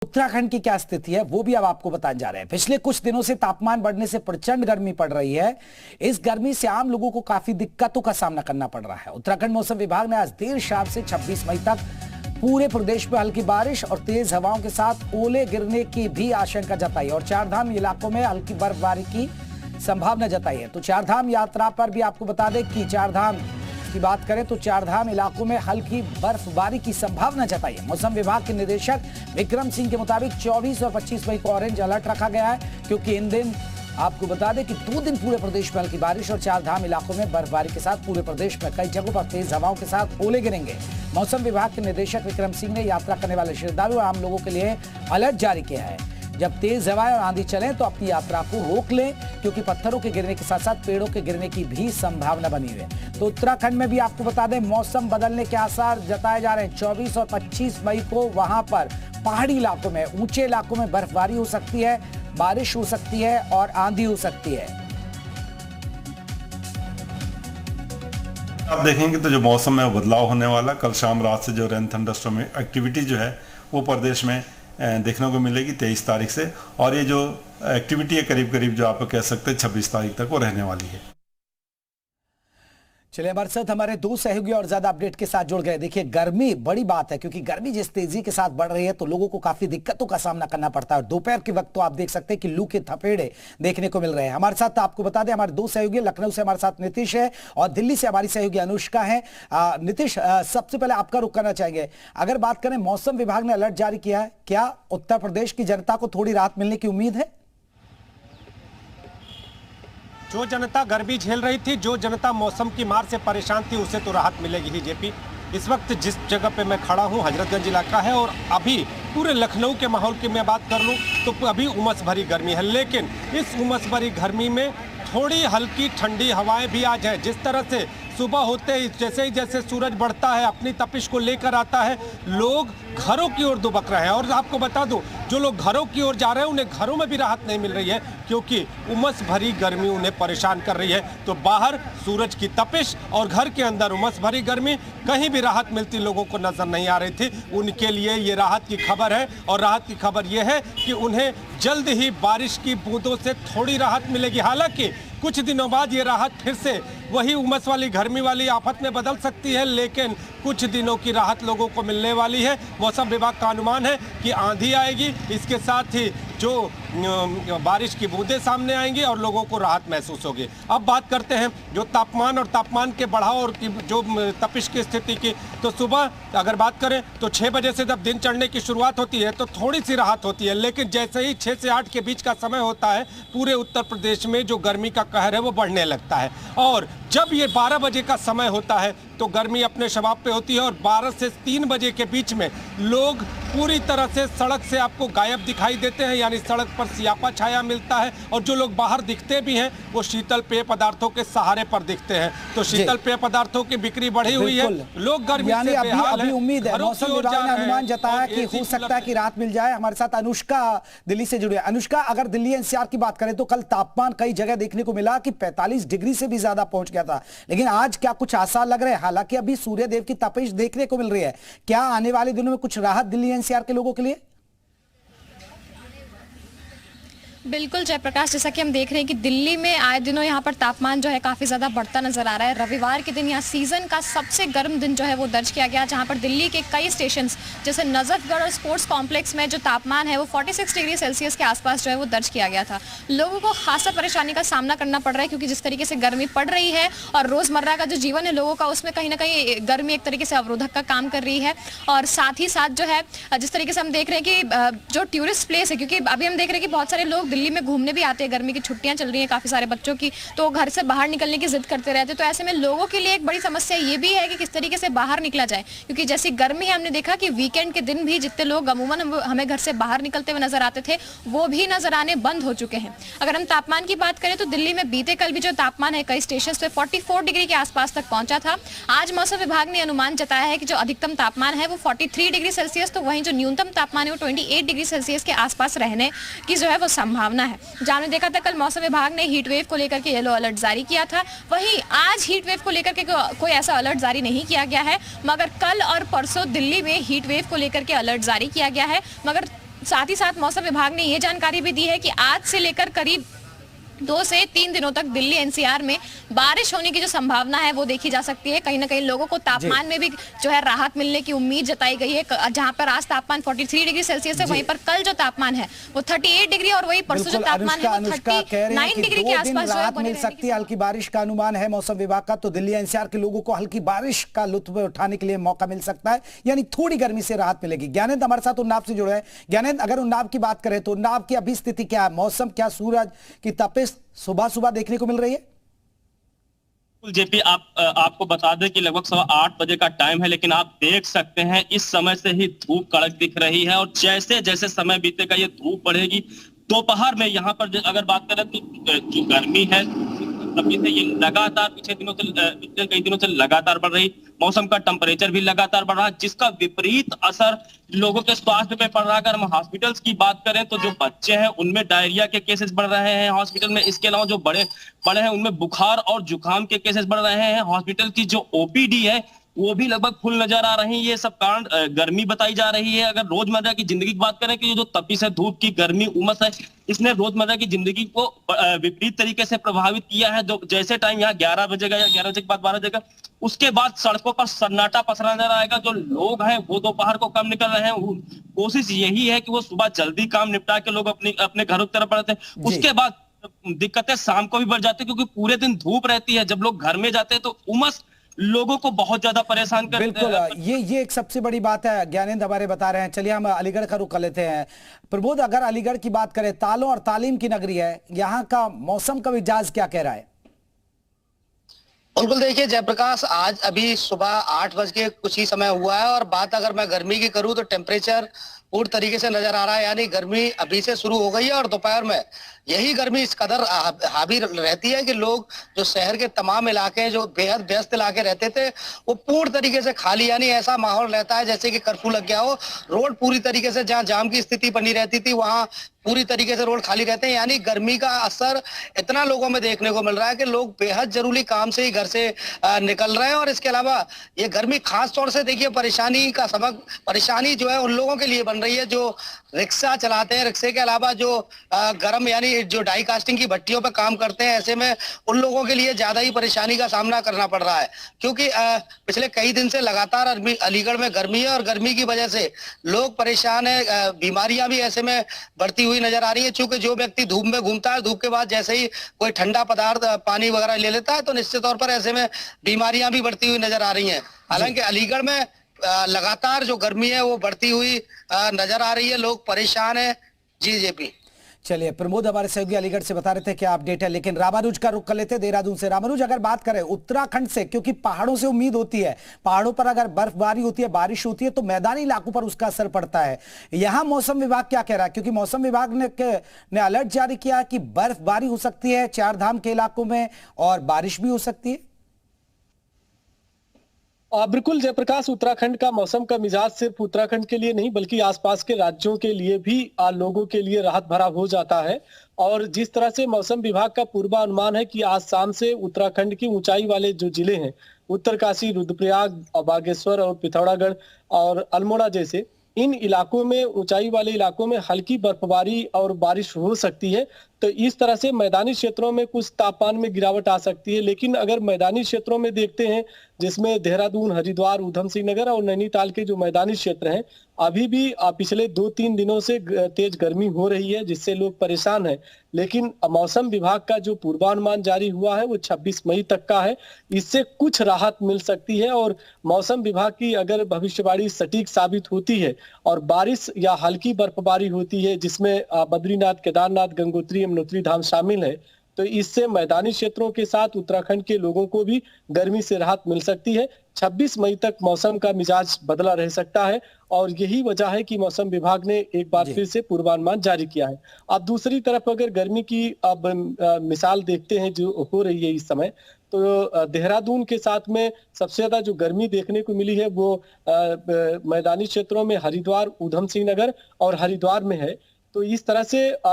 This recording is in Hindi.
उत्तराखंड की क्या स्थिति है वो भी अब आपको बताने जा रहे हैं। पिछले कुछ दिनों से तापमान बढ़ने से प्रचंड गर्मी पड़ रही है। इस गर्मी से आम लोगों को काफी दिक्कतों का सामना करना पड़ रहा है। उत्तराखंड मौसम विभाग ने आज देर शाम से 26 मई तक पूरे प्रदेश में हल्की बारिश और तेज हवाओं के साथ ओले गिरने की भी आशंका जताई और चारधाम इलाकों में हल्की बर्फबारी की संभावना जताई है। तो चारधाम यात्रा पर भी आपको बता दें कि चारधाम की बात करें तो चारधाम इलाकों में हल्की बर्फबारी की संभावना जताई है। मौसम विभाग के निदेशक विक्रम सिंह के मुताबिक 24 और 25 मई को ऑरेंज अलर्ट रखा गया है, क्योंकि इन दिन आपको बता दें कि 2 दिन पूरे प्रदेश में हल्की बारिश और चारधाम इलाकों में बर्फबारी के साथ पूरे प्रदेश में कई जगहों पर तेज हवाओं के साथ ओले गिरेंगे। मौसम विभाग के निदेशक विक्रम सिंह ने यात्रा करने वाले श्रद्धालु और आम लोगों के लिए अलर्ट जारी किया है। जब तेज हवाएं और आंधी चलें तो अपनी यात्रा को रोक लें, क्योंकि पत्थरों के गिरने के साथ साथ पेड़ों के गिरने की भी संभावना बनी हुई है। तो उत्तराखंड में भी आपको बता दें मौसम बदलने के आसार जताए जा रहे हैं। 24 और 25 मई को वहां पर पहाड़ी इलाकों में, ऊंचे इलाकों में बर्फबारी हो सकती है, बारिश हो सकती है और आंधी हो सकती है। आप देखेंगे तो जो मौसम में बदलाव होने वाला, कल शाम रात से जो रेन थंडरस्टॉर्म एक्टिविटी जो है वो प्रदेश में देखने को मिलेगी 23 तारीख से, और ये जो एक्टिविटी है करीब करीब जो आप कह सकते हैं 26 तारीख तक वो रहने वाली है। चलिए हमारे साथ हमारे 2 सहयोगी और ज्यादा अपडेट के साथ जुड़ गए। देखिए गर्मी बड़ी बात है, क्योंकि गर्मी जिस तेजी के साथ बढ़ रही है तो लोगों को काफी दिक्कतों का सामना करना पड़ता है। दोपहर के वक्त तो आप देख सकते हैं कि लू के थपेड़े देखने को मिल रहे हैं। हमारे साथ आपको बता दें हमारे 2 सहयोगी, लखनऊ से हमारे साथ नीतीश है और दिल्ली से हमारी सहयोगी अनुष्का है। नीतीश, सबसे पहले आपका रुख करना चाहेंगे। अगर बात करें, मौसम विभाग ने अलर्ट जारी किया है, क्या उत्तर प्रदेश की जनता को थोड़ी राहत मिलने की उम्मीद है? जो जनता गर्मी झेल रही थी, जो जनता मौसम की मार से परेशान थी, उसे तो राहत मिलेगी ही। जेपी, इस वक्त जिस जगह पे मैं खड़ा हूँ हजरतगंज इलाका है और अभी पूरे लखनऊ के माहौल की मैं बात कर लूँ तो अभी उमस भरी गर्मी है, लेकिन इस उमस भरी गर्मी में थोड़ी हल्की ठंडी हवाएं भी आज हैं। जिस तरह से सुबह होते ही जैसे सूरज बढ़ता है, अपनी तपिश को लेकर आता है, लोग घरों की ओर दुबक रहे हैं। और आपको बता दूं, जो लोग घरों की ओर जा रहे हैं उन्हें घरों में भी राहत नहीं मिल रही है, क्योंकि उमस भरी गर्मी उन्हें परेशान कर रही है। तो बाहर सूरज की तपिश और घर के अंदर उमस भरी गर्मी, कहीं भी राहत मिलती लोगों को नजर नहीं आ रही थी। उनके लिए ये राहत की खबर है, और राहत की खबर ये है कि उन्हें जल्द ही बारिश की बूंदों से थोड़ी राहत मिलेगी। हालांकि कुछ दिनों बाद ये राहत फिर से वही उमस वाली गर्मी वाली आफत में बदल सकती है, लेकिन कुछ दिनों की राहत लोगों को मिलने वाली है। मौसम विभाग का अनुमान है कि आंधी आएगी, इसके साथ ही जो बारिश की बूंदें सामने आएंगी और लोगों को राहत महसूस होगी। अब बात करते हैं जो तापमान और तापमान के बढ़ाव और जो तपिश की स्थिति की, तो सुबह अगर बात करें तो 6 बजे से जब दिन चढ़ने की शुरुआत होती है तो थोड़ी सी राहत होती है, लेकिन जैसे ही 6 से 8 के बीच का समय होता है पूरे उत्तर प्रदेश में जो गर्मी का कहर है वो बढ़ने लगता है। और जब ये 12 बजे का समय होता है तो गर्मी अपने शबाब पे होती है, और 12 से 3 बजे के बीच में लोग पूरी तरह से सड़क से आपको गायब दिखाई देते हैं, यानी सड़क पर सियापा छाया मिलता है। और जो लोग बाहर दिखते भी हैं वो शीतल पेय पदार्थों के सहारे पर दिखते हैं। तो शीतल पेय पदार्थों की बिक्री बढ़ी हुई है, लोग गर्मी से बेहाल हैं। उम्मीद है, मौसम विभाग ने अनुमान जताया कि हो सकता है कि राहत मिल जाए। हमारे साथ अनुष्का दिल्ली से जुड़ी है। अनुष्का, अगर दिल्ली एनसीआर की बात करें तो कल तापमान कई जगह देखने को मिला कि 45 डिग्री से भी ज्यादा पहुंच गया था, लेकिन आज क्या कुछ आसार लग रहे हैं? हालांकि अभी सूर्यदेव की तपिश देखने को मिल रही है, क्या आने वाले दिनों में कुछ राहत दिल्ली एनसीआर के लोगों के लिए? बिल्कुल जयप्रकाश, जैसा कि हम देख रहे हैं कि दिल्ली में आए दिनों यहाँ पर तापमान जो है काफ़ी ज़्यादा बढ़ता नजर आ रहा है। रविवार के दिन यहाँ सीज़न का सबसे गर्म दिन जो है वो दर्ज किया गया, जहाँ पर दिल्ली के कई स्टेशंस जैसे नजफगढ़ और स्पोर्ट्स कॉम्प्लेक्स में जो तापमान है वो 46 डिग्री सेल्सियस के आसपास जो है वो दर्ज किया गया था। लोगों को खासा परेशानी का सामना करना पड़ रहा है, क्योंकि जिस तरीके से गर्मी पड़ रही है और रोज़मर्रा का जो जीवन है लोगों का, उसमें कहीं ना कहीं गर्मी एक तरीके से अवरोधक का काम कर रही है। और साथ ही साथ जो है जिस तरीके से हम देख रहे हैं कि जो टूरिस्ट प्लेस है, क्योंकि अभी हम देख रहे हैं कि बहुत सारे लोग दिल्ली में घूमने भी आते हैं, गर्मी की छुट्टियां चल रही हैं काफी सारे बच्चों की, तो घर से बाहर निकलने की जिद करते रहते हैं। तो ऐसे में लोगों के लिए एक बड़ी समस्या ये भी है कि किस तरीके से बाहर निकला जाए, क्योंकि जैसी गर्मी है हमने देखा कि वीकेंड के दिन भी जितने लोग अमूमन हमें घर से बाहर निकलते हुए नजर आते थे वो भी नजर आने बंद हो चुके हैं। अगर हम तापमान की बात करें तो दिल्ली में बीते कल भी जो तापमान है कई स्टेशन पे 44 डिग्री के आसपास तक पहुंचा था। आज मौसम विभाग ने अनुमान जताया है कि जो अधिकतम तापमान है वो 43 डिग्री सेल्सियस, तो वहीं जो न्यूनतम तापमान है वो 28 डिग्री सेल्सियस के आसपास रहने की जो है वो संभावना है। जहाँ देखा था कल मौसम विभाग ने हीट वेव को लेकर के येलो अलर्ट जारी किया था, वहीं आज हीट वेव को लेकर के कोई ऐसा अलर्ट जारी नहीं किया गया है, मगर कल और परसों दिल्ली में हीट वेव को लेकर के अलर्ट जारी किया गया है। मगर साथ ही साथ मौसम विभाग ने ये जानकारी भी दी है कि आज से लेकर करीब 2 से 3 दिनों तक दिल्ली एनसीआर में बारिश होने की जो संभावना है वो देखी जा सकती है। कहीं ना कहीं लोगों को तापमान में भी जो है राहत मिलने की उम्मीद जताई गई है। जहां पर आज तापमान 43 डिग्री सेल्सियस है, वहीं पर कल जो तापमान है वो 38 डिग्री और वही परसों जो तापमान है वो 39 डिग्री के आसपास जो है मिल सकती है। हल्की बारिश का अनुमान है मौसम विभाग का, तो दिल्ली एनसीआर के लोगों को हल्की बारिश का लुत्फ उठाने के लिए मौका मिल सकता है, यानी थोड़ी गर्मी से राहत मिलेगी। ज्ञानेंद्र हमारे साथ उन्नाव से जुड़े हैं। ज्ञानेंद्र, अगर उन्नाव की बात करें तो उन्नाव की अभी स्थिति क्या है? मौसम क्या सूरज की तपिश सुबह सुबह देखने को मिल रही है? जेपी, आपको बता दें कि लगभग 8:15 बजे का टाइम है, लेकिन आप देख सकते हैं इस समय से ही धूप कड़क दिख रही है और जैसे जैसे समय बीतेगा ये धूप बढ़ेगी। दोपहर में यहाँ पर अगर बात करें तो जो गर्मी है अभी से ये लगातार पिछले कई दिनों से लगातार बढ़ रही, मौसम का टेम्परेचर भी लगातार बढ़ रहा है, जिसका विपरीत असर लोगों के स्वास्थ्य पे पड़ रहा है। अगर हम हॉस्पिटल्स की बात करें तो जो बच्चे हैं उनमें डायरिया के केसेस बढ़ रहे हैं हॉस्पिटल में। इसके अलावा जो बड़े हैं उनमें बुखार और जुकाम के केसेस बढ़ रहे हैं। हॉस्पिटल की जो ओपीडी है वो भी लगभग फुल नजर आ रही है। ये सब कारण गर्मी बताई जा रही है। अगर रोजमर्रा की जिंदगी की बात करें कि ये जो तपिश है, धूप की गर्मी, उमस है, इसने रोजमर्रा की जिंदगी को विपरीत तरीके से प्रभावित किया है। जो जैसे टाइम यहाँ 11 बजेगा या 11 बजे के बाद 12 बजेगा, उसके बाद सड़कों पर सन्नाटा पसरा नजर आएगा। जो लोग हैं वो दोपहर को कम निकल रहे हैं। कोशिश यही है कि वो सुबह जल्दी काम निपटा के लोग अपने घरों की तरफ बढ़ते हैं। उसके बाद दिक्कतें शाम को भी बढ़ जाती है, क्योंकि पूरे दिन धूप रहती है। जब लोग घर में जाते हैं तो उमस लोगों को बहुत ज्यादा परेशान करते हैं। बिल्कुल, ये एक सबसे बड़ी बात है। ज्ञानेंद्र हमारे बता रहे हैं। चलिए हम अलीगढ़ का रुख कर लेते हैं। प्रबोध, अगर अलीगढ़ की बात करें, तालों और तालीम की नगरी है, यहाँ का मौसम का मिजाज क्या कह रहा है? बिल्कुल, देखिए जयप्रकाश, आज अभी सुबह 8 बज के कुछ ही समय हुआ है और बात अगर मैं गर्मी की करूं तो टेम्परेचर पूरी तरीके से नजर आ रहा है, यानी गर्मी अभी से शुरू हो गई है और दोपहर में यही गर्मी इस कदर हावी रहती है कि लोग जो शहर के तमाम इलाके जो बेहद व्यस्त इलाके रहते थे वो पूर्ण तरीके से खाली, यानी ऐसा माहौल रहता है जैसे कि कर्फ्यू लग गया हो। रोड पूरी तरीके से, जहां जाम की स्थिति बनी रहती थी वहां पूरी तरीके से रोड खाली रहते हैं। यानी गर्मी का असर इतना लोगों में देखने को मिल रहा है कि लोग बेहद जरूरी काम से ही घर से निकल रहे हैं। और इसके अलावा ये गर्मी खास तौर से देखिए परेशानी जो है उन लोगों के लिए बन रही है जो रिक्शा चलाते हैं। रिक्शे के अलावा जो गर्म यानी जो डाई कास्टिंग की भट्टियों पर काम करते हैं, ऐसे में उन लोगों के लिए ज्यादा ही परेशानी का सामना करना पड़ रहा है, क्योंकि पिछले कई दिन से लगातार अलीगढ़ में गर्मी है और गर्मी की वजह से लोग परेशान है। बीमारियां भी ऐसे में बढ़ती हुई नजर आ रही है, क्योंकि जो व्यक्ति धूप में घूमता है, धूप के बाद जैसे ही कोई ठंडा पदार्थ पानी वगैरह ले लेता है तो निश्चित तौर पर ऐसे में बीमारियां भी बढ़ती हुई नजर आ रही हैं। हालांकि अलीगढ़ में लगातार जो गर्मी है वो बढ़ती हुई नजर आ रही है, लोग परेशान है। जी जेपी। चलिए, प्रमोद हमारे सहयोगी अलीगढ़ से बता रहे थे क्या अपडेट है, लेकिन रामानुज का रुख कर लेते हैं देहरादून से। रामानुज, अगर बात करें उत्तराखंड से, क्योंकि पहाड़ों से उम्मीद होती है, पहाड़ों पर अगर बर्फबारी होती है, बारिश होती है तो मैदानी इलाकों पर उसका असर पड़ता है। यहां मौसम विभाग क्या कह रहा है? क्योंकि मौसम विभाग ने अलर्ट जारी किया कि बर्फबारी हो सकती है 4 धाम के इलाकों में और बारिश भी हो सकती है। बिल्कुल जयप्रकाश, उत्तराखंड का मौसम का मिजाज सिर्फ उत्तराखंड के लिए नहीं बल्कि आसपास के राज्यों के लिए भी लोगों के लिए राहत भरा हो जाता है। और जिस तरह से मौसम विभाग का पूर्वानुमान है कि आज शाम से उत्तराखंड की ऊंचाई वाले जो जिले हैं, उत्तरकाशी, रुद्रप्रयाग, बागेश्वर और पिथौरागढ़ और अल्मोड़ा जैसे इन इलाकों में, ऊंचाई वाले इलाकों में हल्की बर्फबारी और बारिश हो सकती है। तो इस तरह से मैदानी क्षेत्रों में कुछ तापमान में गिरावट आ सकती है। लेकिन अगर मैदानी क्षेत्रों में देखते हैं, जिसमें देहरादून, हरिद्वार, ऊधम सिंह नगर और नैनीताल के जो मैदानी क्षेत्र हैं, अभी भी पिछले 2-3 दिनों से तेज गर्मी हो रही है, जिससे लोग परेशान हैं। लेकिन मौसम विभाग का जो पूर्वानुमान जारी हुआ है वो 26 मई तक का है। इससे कुछ राहत मिल सकती है और मौसम विभाग की अगर भविष्यवाणी सटीक साबित होती है और बारिश या हल्की बर्फबारी होती है, जिसमें बद्रीनाथ, केदारनाथ, गंगोत्री, यमुनोत्री धाम शामिल है, तो इससे मैदानी क्षेत्रों के साथ उत्तराखंड के लोगों को भी गर्मी से राहत मिल सकती है। 26 मई तक मौसम का मिजाज बदला रह सकता है और यही वजह है कि मौसम विभाग ने एक बार फिर से पूर्वानुमान जारी किया है। अब दूसरी तरफ अगर गर्मी की अब मिसाल देखते हैं जो हो रही है इस समय, तो देहरादून के साथ में सबसे ज्यादा जो गर्मी देखने को मिली है वो मैदानी क्षेत्रों में हरिद्वार, ऊधम सिंह नगर और हरिद्वार में है। तो इस तरह से